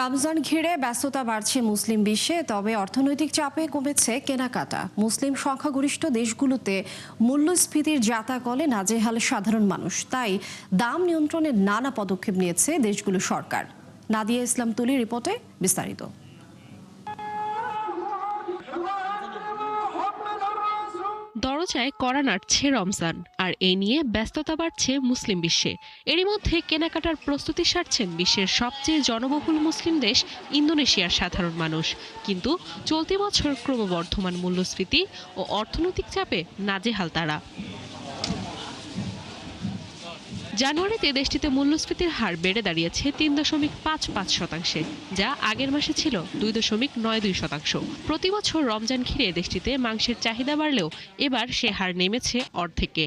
রমজান ঘিরে ব্যস্ততা বাড়ছে মুসলিম বিশ্বে, তবে অর্থনৈতিক চাপে কমেছে কেনাকাটা। মুসলিম সংখ্যাগরিষ্ঠ দেশগুলোতে মূল্যস্ফীতির জাতাকলে নাজেহাল সাধারণ মানুষ। তাই দাম নিয়ন্ত্রণের নানা পদক্ষেপ নিয়েছে দেশগুলোর সরকার। নাদিয়া ইসলাম তুলি রিপোর্টে বিস্তারিত। দরজায় কড়া নাড়ছে রমজান, আর এই নিয়ে ব্যস্ততা বাড়ছে মুসলিম বিশ্বে। এরই মধ্যে কেনাকাটার প্রস্তুতি সারছেন বিশ্বের সবচেয়ে জনবহুল মুসলিম দেশ ইন্দোনেশিয়ার সাধারণ মানুষ। কিন্তু চলতি বছর ক্রমবর্ধমান মূল্যস্ফীতি ও অর্থনৈতিক চাপে নাজেহাল তারা। জানুয়ারিতে দেশটিতে মূল্যস্ফীতির হার বেড়ে দাঁড়িয়েছে ৩.৫৫%, যা আগের মাসে ছিল ২.৯২%। প্রতি বছর রমজান ঘিরে দেশটিতে মাংসের চাহিদা বাড়লেও এবার সে হার নেমেছে অর্ধেকে।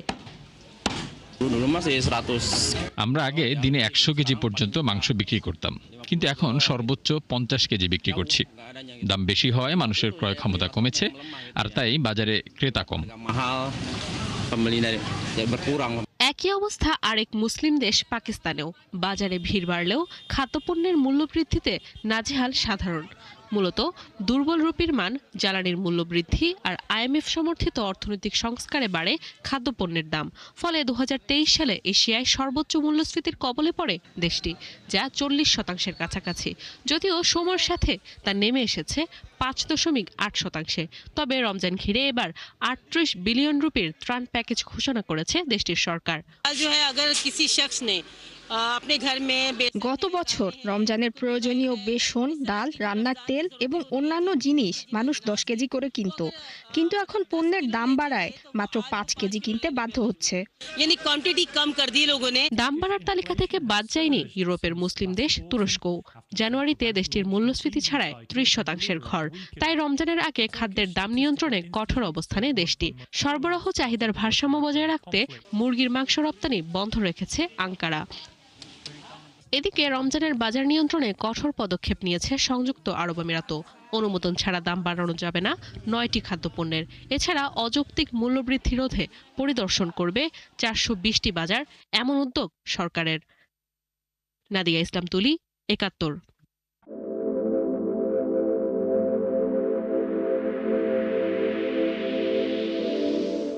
আমরা আগে দিনে ১০০ কেজি পর্যন্ত মাংস বিক্রি করতাম, কিন্তু এখন সর্বোচ্চ ৫০ কেজি বিক্রি করছি। দাম বেশি হওয়ায় মানুষের ক্রয় ক্ষমতা কমেছে, আর তাই বাজারে ক্রেতা কম। একই অবস্থা আরেক মুসলিম দেশ পাকিস্তানেও। বাজারে ভিড় বাড়লেও খাদ্যপণ্যের মূল্য বৃদ্ধিতে নাজেহাল সাধারণ। মূলত দুর্বল রুপির মান, জ্বালানির মূল্য বৃদ্ধি আর IMF সমর্থিত অর্থনৈতিক সংস্কারে বাড়ে খাদ্যপণ্যের দাম। ফলে ২০২৩ সালে এশিয়ায় সর্বোচ্চ মূল্যস্ফীতির কবলে পড়ে দেশটি, যা ৪০% কাছাকাছি। যদিও সময়ের সাথে তা নেমে এসেছে ৫.৮%। তবে রমজান ঘিরে এবার ৩৮ বিলিয়ন রুপির ত্রাণ প্যাকেজ ঘোষণা করেছে দেশটির সরকার। গত বছর রমজানের প্রয়োজনীয় বেসন, ডাল, রান্নার তেল এবং অন্যান্য জিনিস মানুষ 10 কেজি করে কিনত, কিন্তু এখন পণ্যের দাম বাড়ায় মাত্র ৫ কেজি কিনতে বাধ্য হচ্ছে। দাম বাড়ার তালিকা থেকে বাদ যায়নি ইউরোপের মুসলিম দেশ তুরস্কও। জানুয়ারিতে দেশটির মূল্যস্ফীতি ছাড়ায় ৩০% ঘর। তাই রমজানের আগে খাদ্যের দাম নিয়ন্ত্রণে কঠোর অবস্থানে দেশটি। সরবরাহ চাহিদার ভারসাম্য বজায় রাখতে মুরগির মাংস রপ্তানি বন্ধ রেখেছে আঙ্কারা। এদিকে রমজানের বাজার নিয়ন্ত্রণে কঠোর পদক্ষেপ নিয়েছে সংযুক্ত আরব আমিরাতও। অনুমোদন ছাড়া দাম বাড়ানো যাবে না ৯টি খাদ্যপণ্যের। এছাড়া অযৌক্তিক মূল্যবৃদ্ধি রোধে পরিদর্শন করবে ৪২০টি বাজার, এমন উদ্যোগ সরকারের। নাদিয়া ইসলাম তুলি, ৭১।